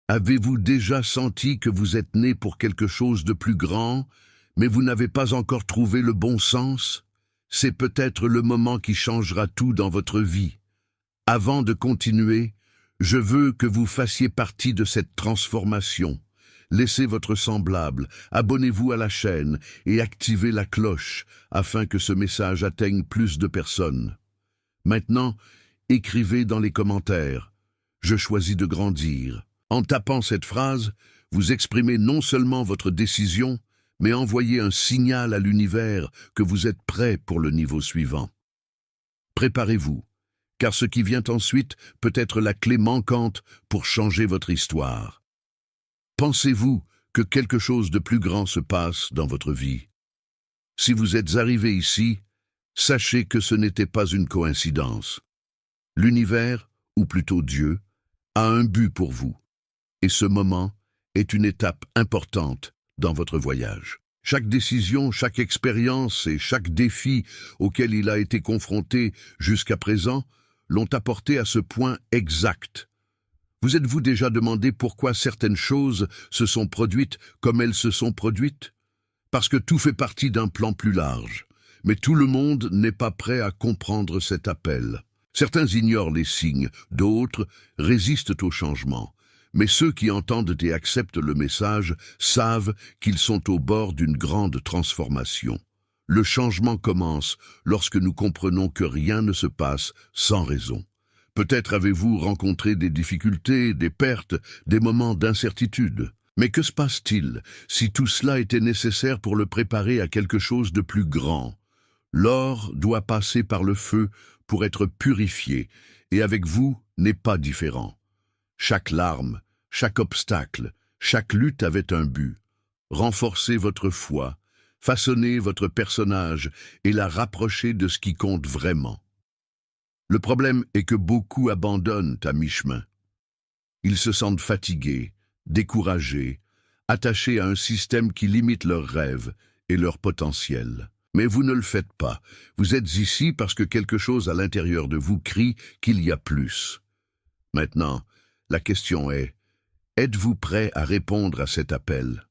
Avez-vous déjà senti que vous êtes né pour quelque chose de plus grand, mais vous n'avez pas encore trouvé le bon sens? C'est peut-être le moment qui changera tout dans votre vie. Avant de continuer, je veux que vous fassiez partie de cette transformation. Laissez votre semblable, abonnez-vous à la chaîne et activez la cloche afin que ce message atteigne plus de personnes. Maintenant, écrivez dans les commentaires « Je choisis de grandir ». En tapant cette phrase, vous exprimez non seulement votre décision, mais envoyez un signal à l'univers que vous êtes prêt pour le niveau suivant. Préparez-vous, car ce qui vient ensuite peut être la clé manquante pour changer votre histoire. Pensez-vous que quelque chose de plus grand se passe dans votre vie? Si vous êtes arrivé ici, sachez que ce n'était pas une coïncidence. L'univers, ou plutôt Dieu, a un but pour vous. Et ce moment est une étape importante dans votre voyage. Chaque décision, chaque expérience et chaque défi auquel il a été confronté jusqu'à présent l'ont apporté à ce point exact. Vous êtes-vous déjà demandé pourquoi certaines choses se sont produites comme elles se sont produites? Parce que tout fait partie d'un plan plus large. Mais tout le monde n'est pas prêt à comprendre cet appel. Certains ignorent les signes, d'autres résistent au changement. Mais ceux qui entendent et acceptent le message savent qu'ils sont au bord d'une grande transformation. Le changement commence lorsque nous comprenons que rien ne se passe sans raison. Peut-être avez-vous rencontré des difficultés, des pertes, des moments d'incertitude. Mais que se passe-t-il si tout cela était nécessaire pour le préparer à quelque chose de plus grand? L'or doit passer par le feu pour être purifié, et avec vous n'est pas différent. Chaque larme, chaque obstacle, chaque lutte avait un but. Renforcer votre foi, façonner votre personnage et la rapprocher de ce qui compte vraiment. Le problème est que beaucoup abandonnent à mi-chemin. Ils se sentent fatigués, découragés, attachés à un système qui limite leurs rêves et leur potentiel. Mais vous ne le faites pas. Vous êtes ici parce que quelque chose à l'intérieur de vous crie qu'il y a plus. Maintenant, la question est, êtes-vous prêt à répondre à cet appel?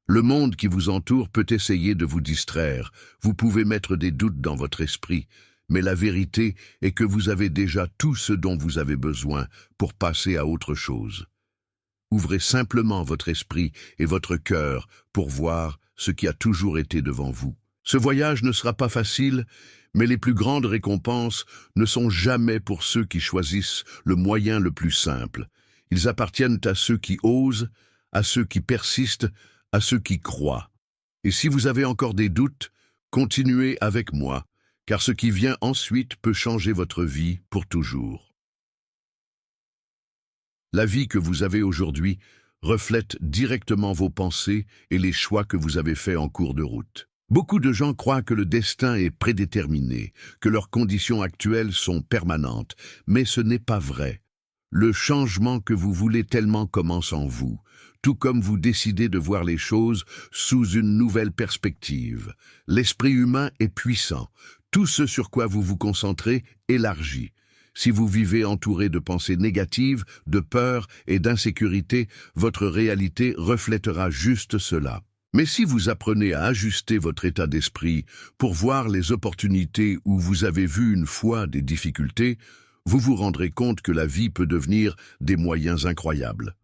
Le monde qui vous entoure peut essayer de vous distraire, vous pouvez mettre des doutes dans votre esprit, mais la vérité est que vous avez déjà tout ce dont vous avez besoin pour passer à autre chose. Ouvrez simplement votre esprit et votre cœur pour voir ce qui a toujours été devant vous. Ce voyage ne sera pas facile, mais les plus grandes récompenses ne sont jamais pour ceux qui choisissent le moyen le plus simple. Ils appartiennent à ceux qui osent, à ceux qui persistent, à ceux qui croient. Et si vous avez encore des doutes, continuez avec moi, car ce qui vient ensuite peut changer votre vie pour toujours. La vie que vous avez aujourd'hui reflète directement vos pensées et les choix que vous avez faits en cours de route. Beaucoup de gens croient que le destin est prédéterminé, que leurs conditions actuelles sont permanentes, mais ce n'est pas vrai. Le changement que vous voulez tellement commence en vous, tout comme vous décidez de voir les choses sous une nouvelle perspective. L'esprit humain est puissant. Tout ce sur quoi vous vous concentrez élargit. Si vous vivez entouré de pensées négatives, de peur et d'insécurité, votre réalité reflètera juste cela. Mais si vous apprenez à ajuster votre état d'esprit pour voir les opportunités où vous avez vu une fois des difficultés, vous vous rendrez compte que la vie peut devenir des moyens incroyables.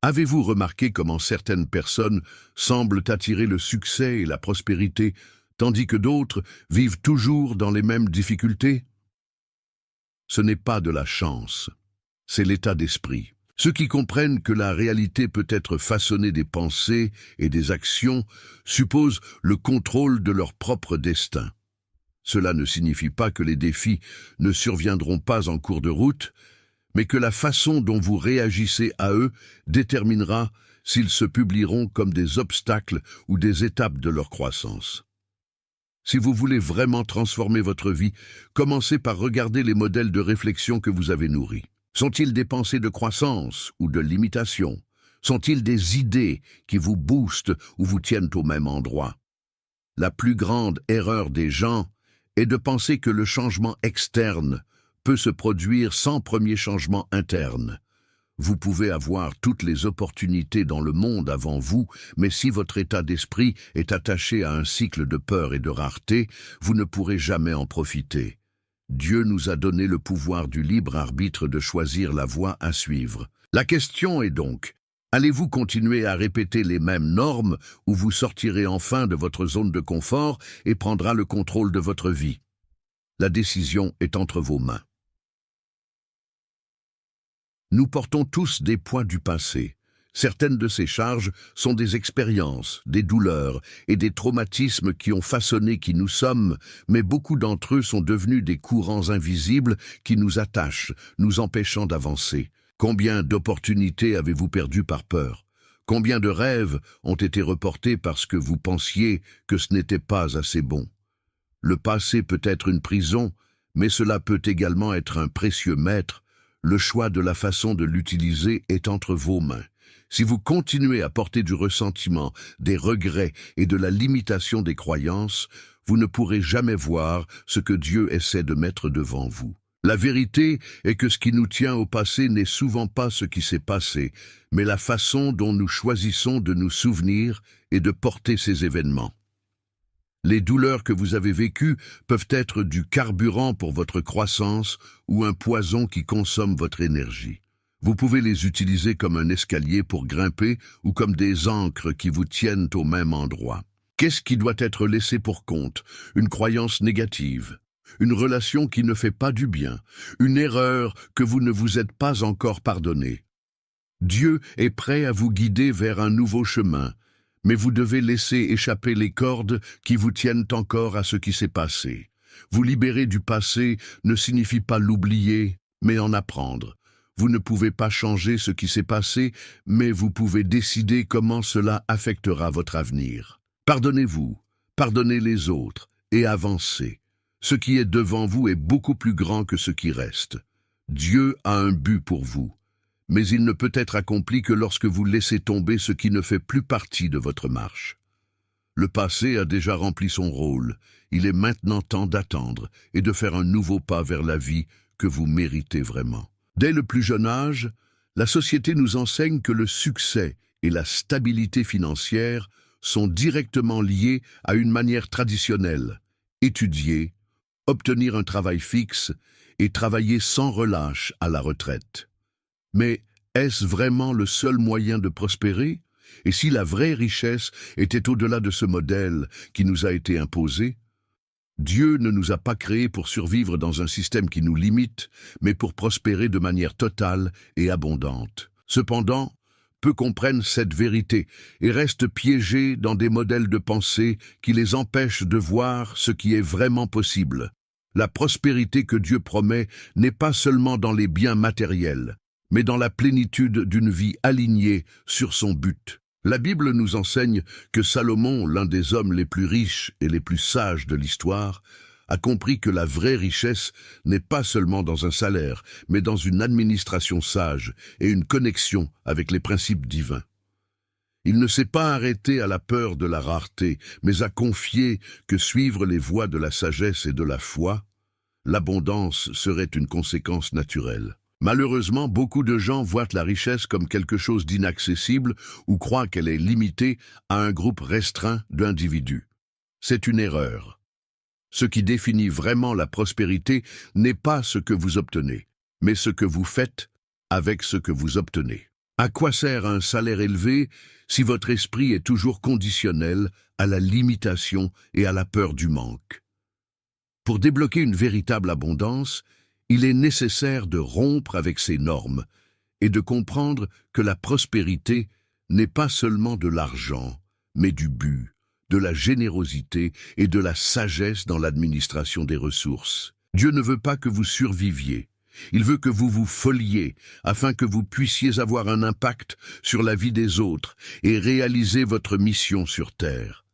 Avez-vous remarqué comment certaines personnes semblent attirer le succès et la prospérité, tandis que d'autres vivent toujours dans les mêmes difficultés? Ce n'est pas de la chance, c'est l'état d'esprit. Ceux qui comprennent que la réalité peut être façonnée des pensées et des actions supposent le contrôle de leur propre destin. Cela ne signifie pas que les défis ne surviendront pas en cours de route, mais que la façon dont vous réagissez à eux déterminera s'ils se publieront comme des obstacles ou des étapes de leur croissance. Si vous voulez vraiment transformer votre vie, commencez par regarder les modèles de réflexion que vous avez nourris. Sont-ils des pensées de croissance ou de limitation? Sont-ils des idées qui vous boostent ou vous tiennent au même endroit? La plus grande erreur des gens est de penser que le changement externe peut se produire sans premier changement interne. Vous pouvez avoir toutes les opportunités dans le monde avant vous, mais si votre état d'esprit est attaché à un cycle de peur et de rareté, vous ne pourrez jamais en profiter. Dieu nous a donné le pouvoir du libre arbitre de choisir la voie à suivre. La question est donc, allez-vous continuer à répéter les mêmes normes ou vous sortirez enfin de votre zone de confort et prendra le contrôle de votre vie? La décision est entre vos mains. Nous portons tous des poids du passé. Certaines de ces charges sont des expériences, des douleurs et des traumatismes qui ont façonné qui nous sommes, mais beaucoup d'entre eux sont devenus des courants invisibles qui nous attachent, nous empêchant d'avancer. Combien d'opportunités avez-vous perdues par peur? Combien de rêves ont été reportés parce que vous pensiez que ce n'était pas assez bon? Le passé peut être une prison, mais cela peut également être un précieux maître. Le choix de la façon de l'utiliser est entre vos mains. Si vous continuez à porter du ressentiment, des regrets et de la limitation des croyances, vous ne pourrez jamais voir ce que Dieu essaie de mettre devant vous. La vérité est que ce qui nous tient au passé n'est souvent pas ce qui s'est passé, mais la façon dont nous choisissons de nous souvenir et de porter ces événements. Les douleurs que vous avez vécues peuvent être du carburant pour votre croissance ou un poison qui consomme votre énergie. Vous pouvez les utiliser comme un escalier pour grimper ou comme des ancres qui vous tiennent au même endroit. Qu'est-ce qui doit être laissé pour compte? Une croyance négative, une relation qui ne fait pas du bien, une erreur que vous ne vous êtes pas encore pardonnée. Dieu est prêt à vous guider vers un nouveau chemin, mais vous devez laisser échapper les cordes qui vous tiennent encore à ce qui s'est passé. Vous libérer du passé ne signifie pas l'oublier, mais en apprendre. Vous ne pouvez pas changer ce qui s'est passé, mais vous pouvez décider comment cela affectera votre avenir. Pardonnez-vous, pardonnez les autres et avancez. Ce qui est devant vous est beaucoup plus grand que ce qui reste. Dieu a un but pour vous, mais il ne peut être accompli que lorsque vous laissez tomber ce qui ne fait plus partie de votre marche. Le passé a déjà rempli son rôle. Il est maintenant temps d'attendre et de faire un nouveau pas vers la vie que vous méritez vraiment. Dès le plus jeune âge, la société nous enseigne que le succès et la stabilité financière sont directement liés à une manière traditionnelle: étudier, obtenir un travail fixe et travailler sans relâche à la retraite. Mais est-ce vraiment le seul moyen de prospérer? Et si la vraie richesse était au-delà de ce modèle qui nous a été imposé? Dieu ne nous a pas créés pour survivre dans un système qui nous limite, mais pour prospérer de manière totale et abondante. Cependant, peu comprennent cette vérité et restent piégés dans des modèles de pensée qui les empêchent de voir ce qui est vraiment possible. La prospérité que Dieu promet n'est pas seulement dans les biens matériels, mais dans la plénitude d'une vie alignée sur son but. La Bible nous enseigne que Salomon, l'un des hommes les plus riches et les plus sages de l'histoire, a compris que la vraie richesse n'est pas seulement dans un salaire, mais dans une administration sage et une connexion avec les principes divins. Il ne s'est pas arrêté à la peur de la rareté, mais a confié que suivre les voies de la sagesse et de la foi, l'abondance serait une conséquence naturelle. Malheureusement, beaucoup de gens voient la richesse comme quelque chose d'inaccessible ou croient qu'elle est limitée à un groupe restreint d'individus. C'est une erreur. Ce qui définit vraiment la prospérité n'est pas ce que vous obtenez, mais ce que vous faites avec ce que vous obtenez. À quoi sert un salaire élevé si votre esprit est toujours conditionnel à la limitation et à la peur du manque? Pour débloquer une véritable abondance, il est nécessaire de rompre avec ces normes et de comprendre que la prospérité n'est pas seulement de l'argent, mais du but, de la générosité et de la sagesse dans l'administration des ressources. Dieu ne veut pas que vous surviviez. Il veut que vous vous foliez afin que vous puissiez avoir un impact sur la vie des autres et réaliser votre mission sur terre.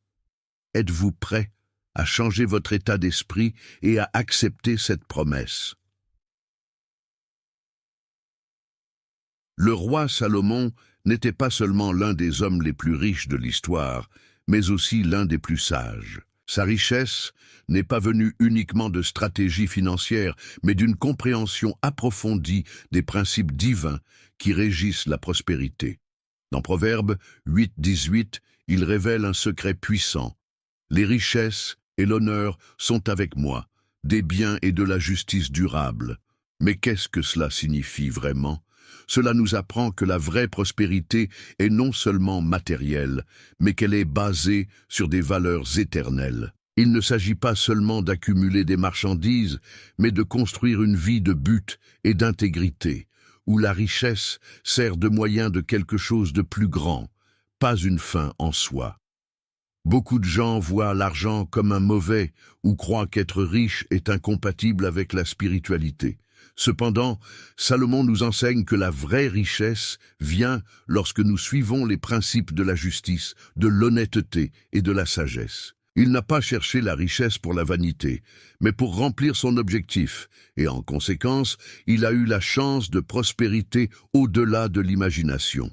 Êtes-vous prêt à changer votre état d'esprit et à accepter cette promesse? Le roi Salomon n'était pas seulement l'un des hommes les plus riches de l'histoire, mais aussi l'un des plus sages. Sa richesse n'est pas venue uniquement de stratégies financières, mais d'une compréhension approfondie des principes divins qui régissent la prospérité. Dans Proverbes 8:18, il révèle un secret puissant. Les richesses et l'honneur sont avec moi, des biens et de la justice durable. Mais qu'est-ce que cela signifie vraiment? Cela nous apprend que la vraie prospérité est non seulement matérielle, mais qu'elle est basée sur des valeurs éternelles. Il ne s'agit pas seulement d'accumuler des marchandises, mais de construire une vie de but et d'intégrité, où la richesse sert de moyen de quelque chose de plus grand, pas une fin en soi. Beaucoup de gens voient l'argent comme un mauvais ou croient qu'être riche est incompatible avec la spiritualité. Cependant, Salomon nous enseigne que la vraie richesse vient lorsque nous suivons les principes de la justice, de l'honnêteté et de la sagesse. Il n'a pas cherché la richesse pour la vanité, mais pour remplir son objectif, et en conséquence, il a eu la chance de prospérité au-delà de l'imagination.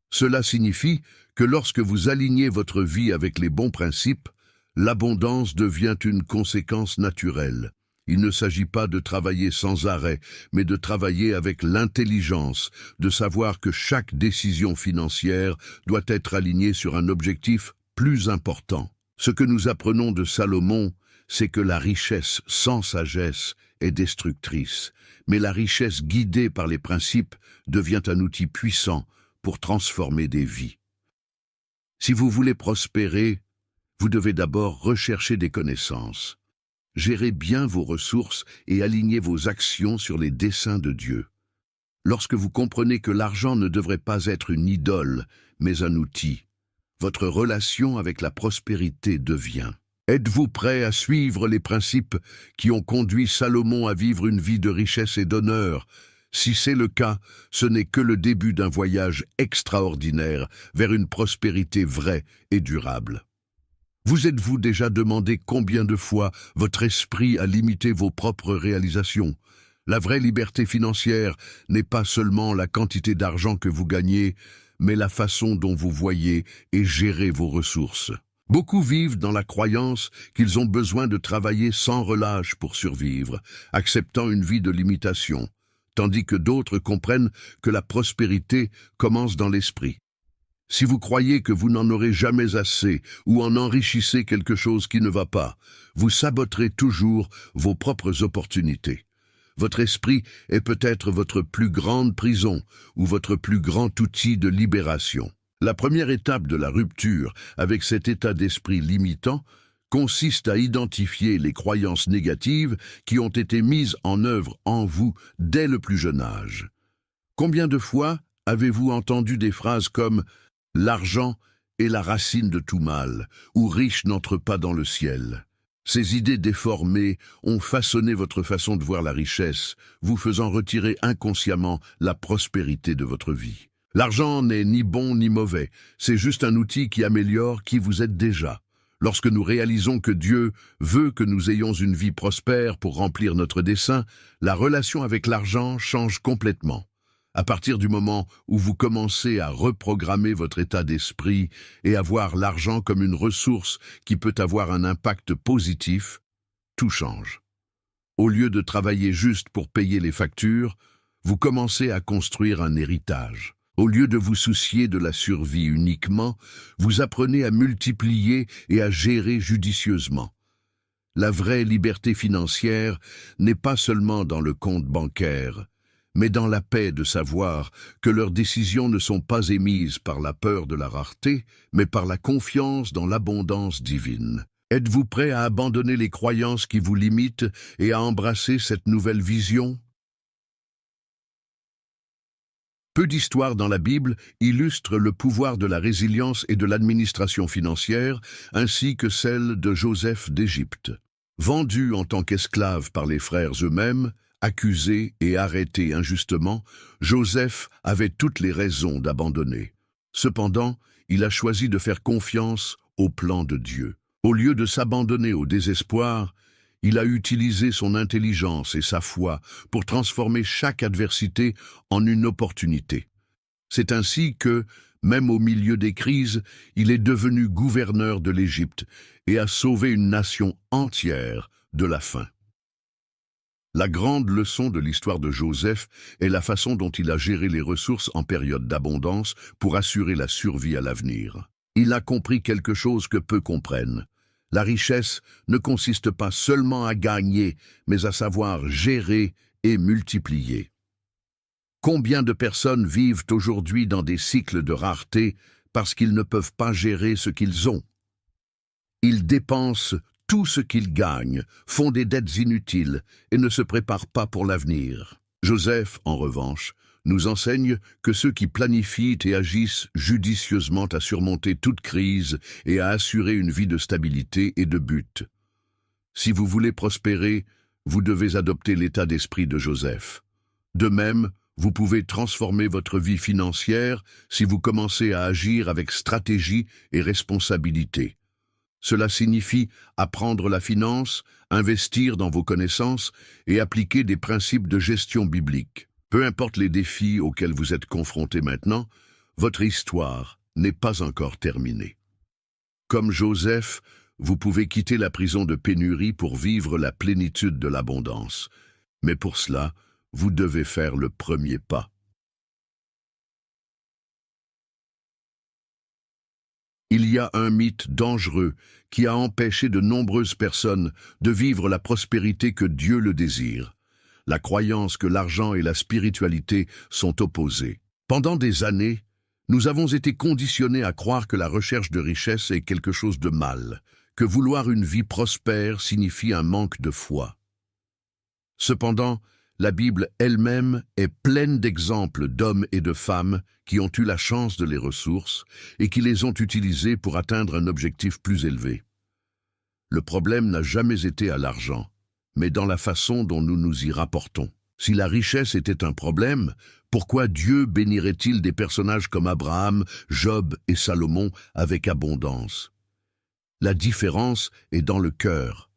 Cela signifie que lorsque vous alignez votre vie avec les bons principes, l'abondance devient une conséquence naturelle. Il ne s'agit pas de travailler sans arrêt, mais de travailler avec l'intelligence, de savoir que chaque décision financière doit être alignée sur un objectif plus important. Ce que nous apprenons de Salomon, c'est que la richesse sans sagesse est destructrice, mais la richesse guidée par les principes devient un outil puissant pour transformer des vies. Si vous voulez prospérer, vous devez d'abord rechercher des connaissances. Gérez bien vos ressources et alignez vos actions sur les desseins de Dieu. Lorsque vous comprenez que l'argent ne devrait pas être une idole, mais un outil, votre relation avec la prospérité devient. Êtes-vous prêt à suivre les principes qui ont conduit Salomon à vivre une vie de richesse et d'honneur? Si c'est le cas, ce n'est que le début d'un voyage extraordinaire vers une prospérité vraie et durable. Vous êtes-vous déjà demandé combien de fois votre esprit a limité vos propres réalisations? La vraie liberté financière n'est pas seulement la quantité d'argent que vous gagnez, mais la façon dont vous voyez et gérez vos ressources. Beaucoup vivent dans la croyance qu'ils ont besoin de travailler sans relâche pour survivre, acceptant une vie de limitation, tandis que d'autres comprennent que la prospérité commence dans l'esprit. Si vous croyez que vous n'en aurez jamais assez ou en enrichissez quelque chose qui ne va pas, vous saboterez toujours vos propres opportunités. Votre esprit est peut-être votre plus grande prison ou votre plus grand outil de libération. La première étape de la rupture avec cet état d'esprit limitant consiste à identifier les croyances négatives qui ont été mises en œuvre en vous dès le plus jeune âge. Combien de fois avez-vous entendu des phrases comme « l'argent est la racine de tout mal » ou « riche n'entre pas dans le ciel ». Ces idées déformées ont façonné votre façon de voir la richesse, vous faisant retirer inconsciemment la prospérité de votre vie. L'argent n'est ni bon ni mauvais, c'est juste un outil qui améliore qui vous êtes déjà. Lorsque nous réalisons que Dieu veut que nous ayons une vie prospère pour remplir notre dessein, la relation avec l'argent change complètement. À partir du moment où vous commencez à reprogrammer votre état d'esprit et à voir l'argent comme une ressource qui peut avoir un impact positif, tout change. Au lieu de travailler juste pour payer les factures, vous commencez à construire un héritage. Au lieu de vous soucier de la survie uniquement, vous apprenez à multiplier et à gérer judicieusement. La vraie liberté financière n'est pas seulement dans le compte bancaire, mais dans la paix de savoir que leurs décisions ne sont pas émises par la peur de la rareté, mais par la confiance dans l'abondance divine. Êtes-vous prêt à abandonner les croyances qui vous limitent et à embrasser cette nouvelle vision? Peu d'histoires dans la Bible illustrent le pouvoir de la résilience et de l'administration financière, ainsi que celle de Joseph d'Égypte. Vendu en tant qu'esclave par les frères eux-mêmes, accusé et arrêté injustement, Joseph avait toutes les raisons d'abandonner. Cependant, il a choisi de faire confiance au plan de Dieu. Au lieu de s'abandonner au désespoir, il a utilisé son intelligence et sa foi pour transformer chaque adversité en une opportunité. C'est ainsi que, même au milieu des crises, il est devenu gouverneur de l'Égypte et a sauvé une nation entière de la faim. La grande leçon de l'histoire de Joseph est la façon dont il a géré les ressources en période d'abondance pour assurer la survie à l'avenir. Il a compris quelque chose que peu comprennent. La richesse ne consiste pas seulement à gagner, mais à savoir gérer et multiplier. Combien de personnes vivent aujourd'hui dans des cycles de rareté parce qu'ils ne peuvent pas gérer ce qu'ils ont? Ils dépensent tout ce qu'ils gagnent, font des dettes inutiles et ne se préparent pas pour l'avenir. Joseph, en revanche, nous enseigne que ceux qui planifient et agissent judicieusement à surmonter toute crise et à assurer une vie de stabilité et de but. Si vous voulez prospérer, vous devez adopter l'état d'esprit de Joseph. De même, vous pouvez transformer votre vie financière si vous commencez à agir avec stratégie et responsabilité. Cela signifie apprendre la finance, investir dans vos connaissances et appliquer des principes de gestion biblique. Peu importe les défis auxquels vous êtes confrontés maintenant, votre histoire n'est pas encore terminée. Comme Joseph, vous pouvez quitter la prison de pénurie pour vivre la plénitude de l'abondance. Mais pour cela, vous devez faire le premier pas. Il y a un mythe dangereux qui a empêché de nombreuses personnes de vivre la prospérité que Dieu le désire. La croyance que l'argent et la spiritualité sont opposés. Pendant des années, nous avons été conditionnés à croire que la recherche de richesse est quelque chose de mal, que vouloir une vie prospère signifie un manque de foi. Cependant, la Bible elle-même est pleine d'exemples d'hommes et de femmes qui ont eu la chance de les ressources et qui les ont utilisées pour atteindre un objectif plus élevé. Le problème n'a jamais été à l'argent, mais dans la façon dont nous nous y rapportons. Si la richesse était un problème, pourquoi Dieu bénirait-il des personnages comme Abraham, Job et Salomon avec abondance? La différence est dans le cœur.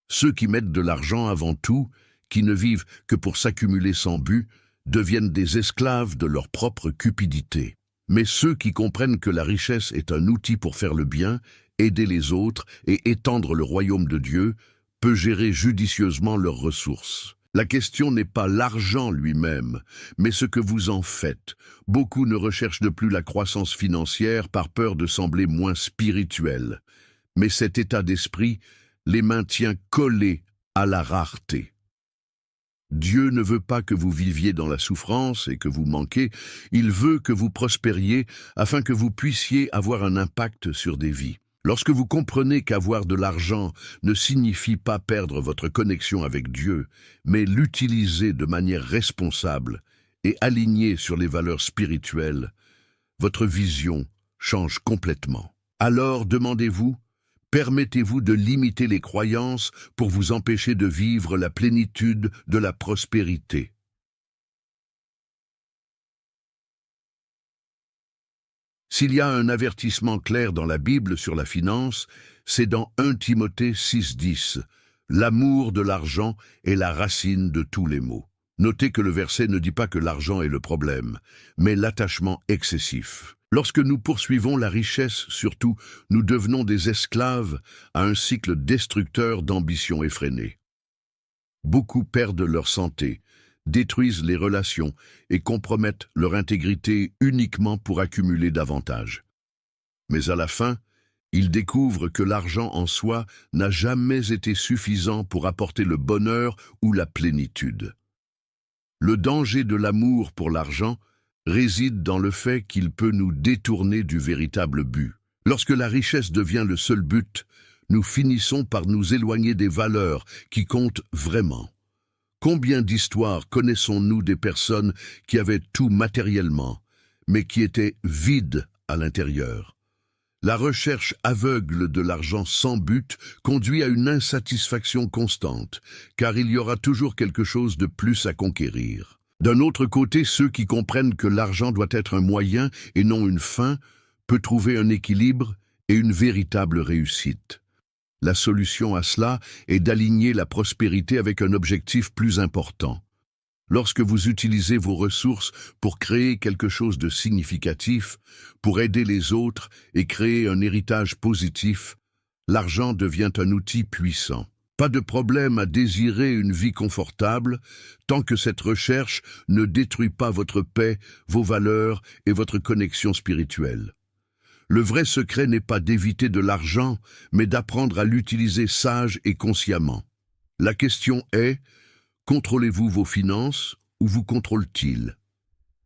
Ceux qui mettent de l'argent avant tout, qui ne vivent que pour s'accumuler sans but, deviennent des esclaves de leur propre cupidité. Mais ceux qui comprennent que la richesse est un outil pour faire le bien, aider les autres et étendre le royaume de Dieu, peuvent gérer judicieusement leurs ressources. La question n'est pas l'argent lui-même, mais ce que vous en faites. Beaucoup ne recherchent de plus la croissance financière par peur de sembler moins spirituels. Mais cet état d'esprit les maintient collés à la rareté. Dieu ne veut pas que vous viviez dans la souffrance et que vous manquiez, il veut que vous prospériez afin que vous puissiez avoir un impact sur des vies. Lorsque vous comprenez qu'avoir de l'argent ne signifie pas perdre votre connexion avec Dieu, mais l'utiliser de manière responsable et alignée sur les valeurs spirituelles, votre vision change complètement. Alors demandez-vous, permettez-vous de limiter les croyances pour vous empêcher de vivre la plénitude de la prospérité. S'il y a un avertissement clair dans la Bible sur la finance, c'est dans 1 Timothée 6,10. L'amour de l'argent est la racine de tous les maux. Notez que le verset ne dit pas que l'argent est le problème, mais l'attachement excessif. Lorsque nous poursuivons la richesse, surtout, nous devenons des esclaves à un cycle destructeur d'ambition effrénée. Beaucoup perdent leur santé, détruisent les relations et compromettent leur intégrité uniquement pour accumuler davantage. Mais à la fin, ils découvrent que l'argent en soi n'a jamais été suffisant pour apporter le bonheur ou la plénitude. Le danger de l'amour pour l'argent réside dans le fait qu'il peut nous détourner du véritable but. Lorsque la richesse devient le seul but, nous finissons par nous éloigner des valeurs qui comptent vraiment. Combien d'histoires connaissons-nous des personnes qui avaient tout matériellement, mais qui étaient vides à l'intérieur? La recherche aveugle de l'argent sans but conduit à une insatisfaction constante, car il y aura toujours quelque chose de plus à conquérir. D'un autre côté, ceux qui comprennent que l'argent doit être un moyen et non une fin peuvent trouver un équilibre et une véritable réussite. La solution à cela est d'aligner la prospérité avec un objectif plus important, Lorsque vous utilisez vos ressources pour créer quelque chose de significatif, pour aider les autres et créer un héritage positif, l'argent devient un outil puissant. Pas de problème à désirer une vie confortable, tant que cette recherche ne détruit pas votre paix, vos valeurs et votre connexion spirituelle. Le vrai secret n'est pas d'éviter de l'argent, mais d'apprendre à l'utiliser sage et consciemment. La question est, contrôlez-vous vos finances ou vous contrôle-t-il?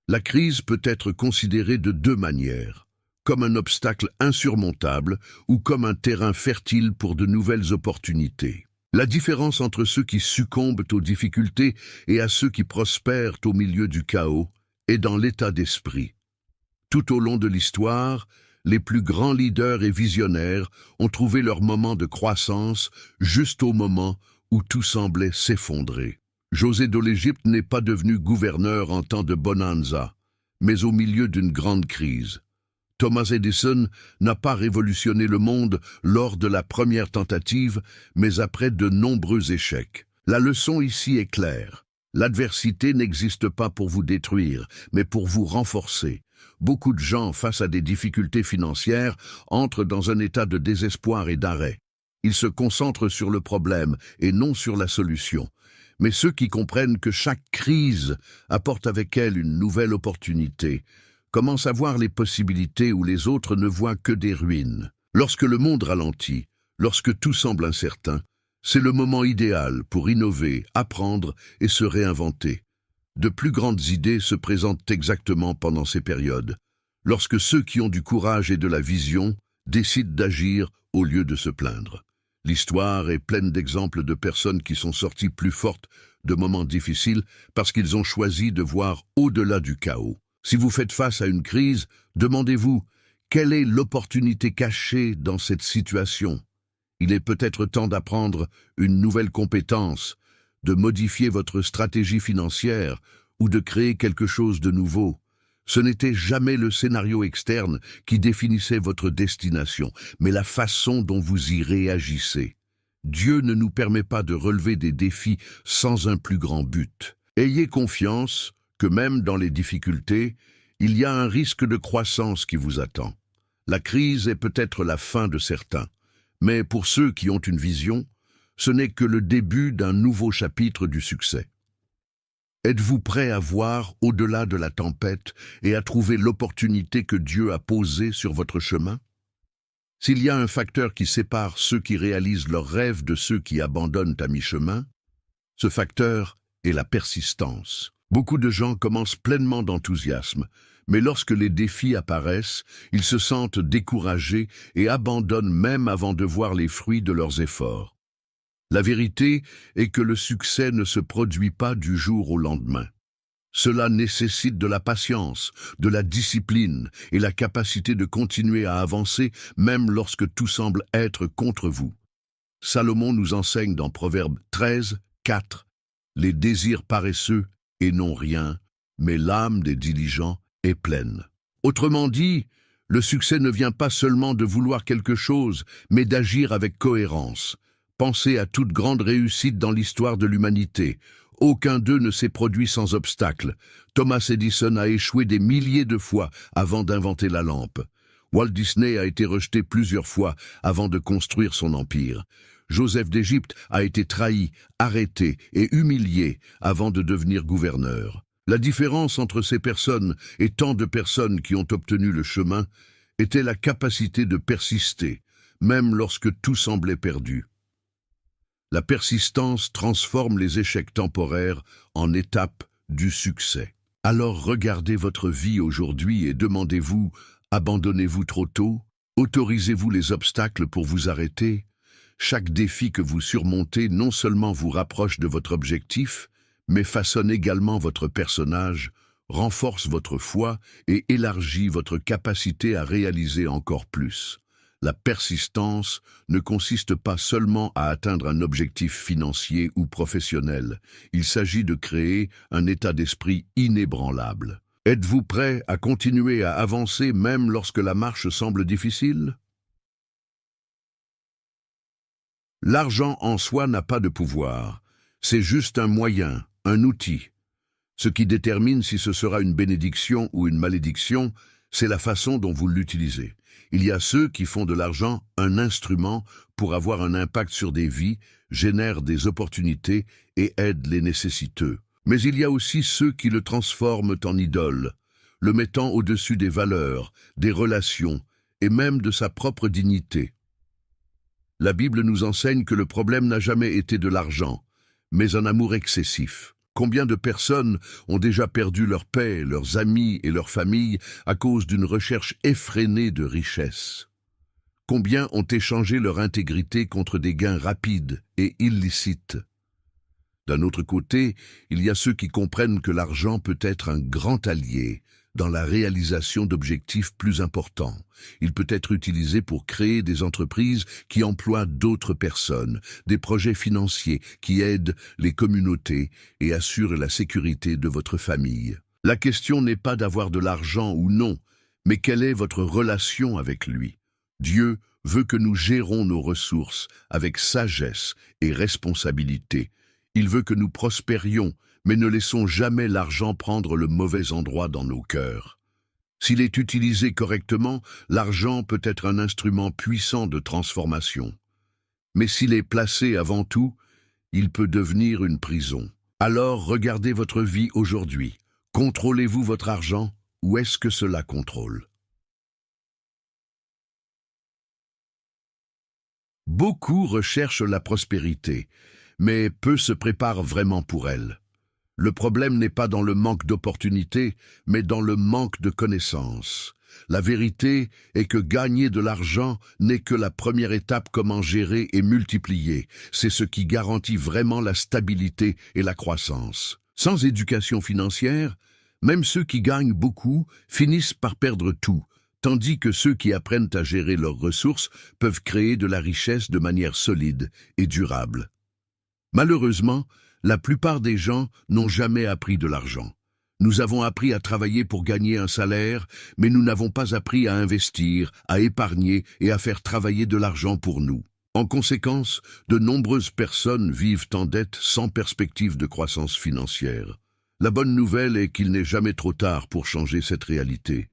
La crise peut être considérée de deux manières, comme un obstacle insurmontable ou comme un terrain fertile pour de nouvelles opportunités. La différence entre ceux qui succombent aux difficultés et à ceux qui prospèrent au milieu du chaos est dans l'état d'esprit. Tout au long de l'histoire, les plus grands leaders et visionnaires ont trouvé leur moment de croissance juste au moment où tout semblait s'effondrer. José de l'Égypte n'est pas devenu gouverneur en temps de bonanza, mais au milieu d'une grande crise. Thomas Edison n'a pas révolutionné le monde lors de la première tentative, mais après de nombreux échecs. La leçon ici est claire. L'adversité n'existe pas pour vous détruire, mais pour vous renforcer. Beaucoup de gens, face à des difficultés financières, entrent dans un état de désespoir et d'arrêt. Ils se concentrent sur le problème et non sur la solution. Mais ceux qui comprennent que chaque crise apporte avec elle une nouvelle opportunité, commencent à voir les possibilités où les autres ne voient que des ruines. Lorsque le monde ralentit, lorsque tout semble incertain, c'est le moment idéal pour innover, apprendre et se réinventer. De plus grandes idées se présentent exactement pendant ces périodes, lorsque ceux qui ont du courage et de la vision décident d'agir au lieu de se plaindre. L'histoire est pleine d'exemples de personnes qui sont sorties plus fortes de moments difficiles parce qu'ils ont choisi de voir au-delà du chaos. Si vous faites face à une crise, demandez-vous, quelle est l'opportunité cachée dans cette situation? Il est peut-être temps d'apprendre une nouvelle compétence, de modifier votre stratégie financière ou de créer quelque chose de nouveau. Ce n'était jamais le scénario externe qui définissait votre destination, mais la façon dont vous y réagissez. Dieu ne nous permet pas de relever des défis sans un plus grand but. Ayez confiance que même dans les difficultés, il y a un risque de croissance qui vous attend. La crise est peut-être la fin de certains, mais pour ceux qui ont une vision, ce n'est que le début d'un nouveau chapitre du succès. Êtes-vous prêt à voir au-delà de la tempête et à trouver l'opportunité que Dieu a posée sur votre chemin? S'il y a un facteur qui sépare ceux qui réalisent leurs rêves de ceux qui abandonnent à mi-chemin, ce facteur est la persistance. Beaucoup de gens commencent pleinement d'enthousiasme, mais lorsque les défis apparaissent, ils se sentent découragés et abandonnent même avant de voir les fruits de leurs efforts. La vérité est que le succès ne se produit pas du jour au lendemain. Cela nécessite de la patience, de la discipline et la capacité de continuer à avancer même lorsque tout semble être contre vous. Salomon nous enseigne dans Proverbe 13, 4, « Les désirs paresseux et n'ont rien, mais l'âme des diligents est pleine. » Autrement dit, le succès ne vient pas seulement de vouloir quelque chose, mais d'agir avec cohérence. Pensez à toute grande réussite dans l'histoire de l'humanité. Aucun d'eux ne s'est produit sans obstacle. Thomas Edison a échoué des milliers de fois avant d'inventer la lampe. Walt Disney a été rejeté plusieurs fois avant de construire son empire. Joseph d'Égypte a été trahi, arrêté et humilié avant de devenir gouverneur. La différence entre ces personnes et tant de personnes qui ont obtenu le chemin était la capacité de persister, même lorsque tout semblait perdu. La persistance transforme les échecs temporaires en étapes du succès. Alors regardez votre vie aujourd'hui et demandez-vous, abandonnez-vous trop tôt? Autorisez-vous les obstacles pour vous arrêter? Chaque défi que vous surmontez non seulement vous rapproche de votre objectif, mais façonne également votre personnage, renforce votre foi et élargit votre capacité à réaliser encore plus. La persistance ne consiste pas seulement à atteindre un objectif financier ou professionnel. Il s'agit de créer un état d'esprit inébranlable. Êtes-vous prêt à continuer à avancer même lorsque la marche semble difficile? L'argent en soi n'a pas de pouvoir. C'est juste un moyen, un outil. Ce qui détermine si ce sera une bénédiction ou une malédiction, c'est la façon dont vous l'utilisez. Il y a ceux qui font de l'argent un instrument pour avoir un impact sur des vies, génèrent des opportunités et aident les nécessiteux. Mais il y a aussi ceux qui le transforment en idole, le mettant au-dessus des valeurs, des relations et même de sa propre dignité. La Bible nous enseigne que le problème n'a jamais été de l'argent, mais un amour excessif. Combien de personnes ont déjà perdu leur paix, leurs amis et leur famille à cause d'une recherche effrénée de richesse? Combien ont échangé leur intégrité contre des gains rapides et illicites? D'un autre côté, il y a ceux qui comprennent que l'argent peut être un grand allié dans la réalisation d'objectifs plus importants. Il peut être utilisé pour créer des entreprises qui emploient d'autres personnes, des projets financiers qui aident les communautés et assurent la sécurité de votre famille. La question n'est pas d'avoir de l'argent ou non, mais quelle est votre relation avec lui? Dieu veut que nous gérons nos ressources avec sagesse et responsabilité. Il veut que nous prospérions, mais ne laissons jamais l'argent prendre le mauvais endroit dans nos cœurs. S'il est utilisé correctement, l'argent peut être un instrument puissant de transformation. Mais s'il est placé avant tout, il peut devenir une prison. Alors regardez votre vie aujourd'hui. Contrôlez-vous votre argent ou est-ce que cela contrôle? Beaucoup recherchent la prospérité, mais peu se préparent vraiment pour elle. Le problème n'est pas dans le manque d'opportunités, mais dans le manque de connaissances. La vérité est que gagner de l'argent n'est que la première étape comment gérer et multiplier. C'est ce qui garantit vraiment la stabilité et la croissance. Sans éducation financière, même ceux qui gagnent beaucoup finissent par perdre tout, tandis que ceux qui apprennent à gérer leurs ressources peuvent créer de la richesse de manière solide et durable. Malheureusement, la plupart des gens n'ont jamais appris de l'argent. Nous avons appris à travailler pour gagner un salaire, mais nous n'avons pas appris à investir, à épargner et à faire travailler de l'argent pour nous. En conséquence, de nombreuses personnes vivent en dette sans perspective de croissance financière. La bonne nouvelle est qu'il n'est jamais trop tard pour changer cette réalité.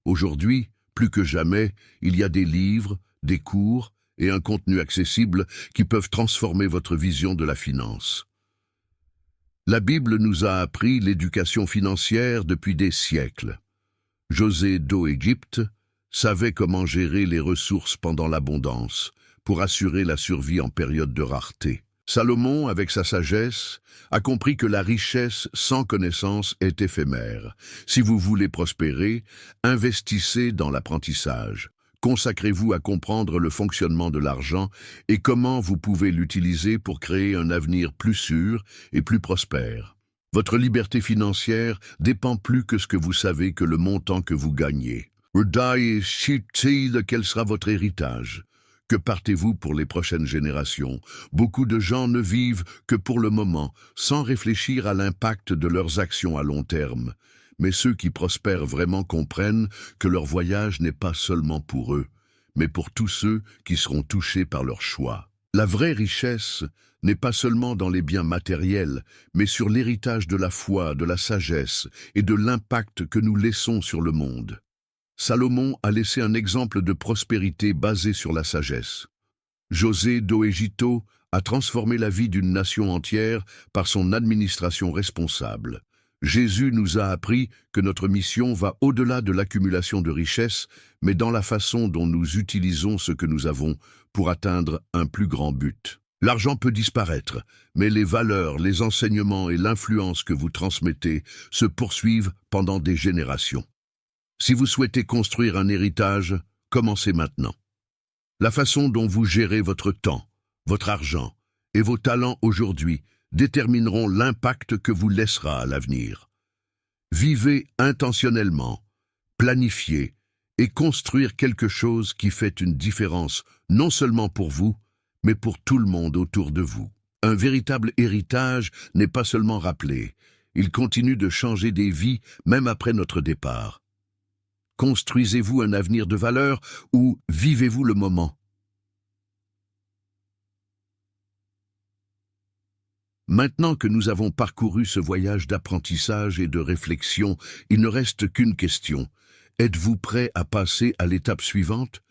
Aujourd'hui, plus que jamais, il y a des livres, des cours et un contenu accessible qui peuvent transformer votre vision de la finance. La Bible nous a appris l'éducation financière depuis des siècles. José d'Égypte savait comment gérer les ressources pendant l'abondance, pour assurer la survie en période de rareté. Salomon, avec sa sagesse, a compris que la richesse sans connaissance est éphémère. Si vous voulez prospérer, investissez dans l'apprentissage. Consacrez-vous à comprendre le fonctionnement de l'argent et comment vous pouvez l'utiliser pour créer un avenir plus sûr et plus prospère. Votre liberté financière dépend plus que ce que vous savez que le montant que vous gagnez. Quel sera votre héritage? Que partez-vous pour les prochaines générations? Beaucoup de gens ne vivent que pour le moment, sans réfléchir à l'impact de leurs actions à long terme. Mais ceux qui prospèrent vraiment comprennent que leur voyage n'est pas seulement pour eux, mais pour tous ceux qui seront touchés par leur choix. La vraie richesse n'est pas seulement dans les biens matériels, mais sur l'héritage de la foi, de la sagesse et de l'impact que nous laissons sur le monde. Salomon a laissé un exemple de prospérité basé sur la sagesse. José d'Égypte a transformé la vie d'une nation entière par son administration responsable. Jésus nous a appris que notre mission va au-delà de l'accumulation de richesses, mais dans la façon dont nous utilisons ce que nous avons pour atteindre un plus grand but. L'argent peut disparaître, mais les valeurs, les enseignements et l'influence que vous transmettez se poursuivent pendant des générations. Si vous souhaitez construire un héritage, commencez maintenant. La façon dont vous gérez votre temps, votre argent et vos talents aujourd'hui détermineront l'impact que vous laissera à l'avenir. Vivez intentionnellement, planifiez et construire quelque chose qui fait une différence non seulement pour vous, mais pour tout le monde autour de vous. Un véritable héritage n'est pas seulement rappelé, il continue de changer des vies même après notre départ. Construisez-vous un avenir de valeur ou vivez-vous le moment? Maintenant que nous avons parcouru ce voyage d'apprentissage et de réflexion, il ne reste qu'une question. Êtes-vous prêt à passer à l'étape suivante?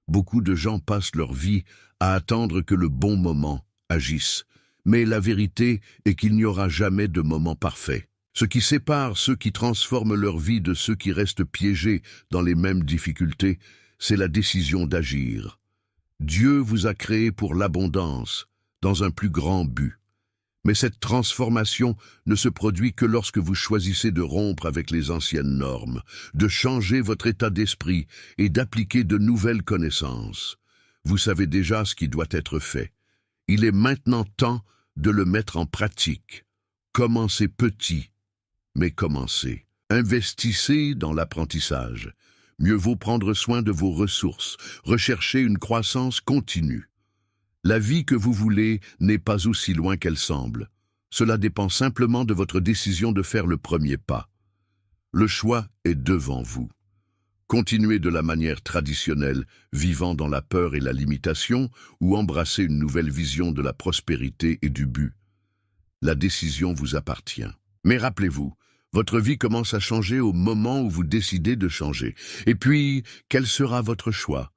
Beaucoup de gens passent leur vie à attendre que le bon moment agisse. Mais la vérité est qu'il n'y aura jamais de moment parfait. Ce qui sépare ceux qui transforment leur vie de ceux qui restent piégés dans les mêmes difficultés, c'est la décision d'agir. Dieu vous a créé pour l'abondance, dans un plus grand but. Mais cette transformation ne se produit que lorsque vous choisissez de rompre avec les anciennes normes, de changer votre état d'esprit et d'appliquer de nouvelles connaissances. Vous savez déjà ce qui doit être fait. Il est maintenant temps de le mettre en pratique. Commencez petit, mais commencez. Investissez dans l'apprentissage. Mieux vaut prendre soin de vos ressources, rechercher une croissance continue. La vie que vous voulez n'est pas aussi loin qu'elle semble. Cela dépend simplement de votre décision de faire le premier pas. Le choix est devant vous. Continuer de la manière traditionnelle, vivant dans la peur et la limitation, ou embrasser une nouvelle vision de la prospérité et du but. La décision vous appartient. Mais rappelez-vous, votre vie commence à changer au moment où vous décidez de changer. Et puis, quel sera votre choix?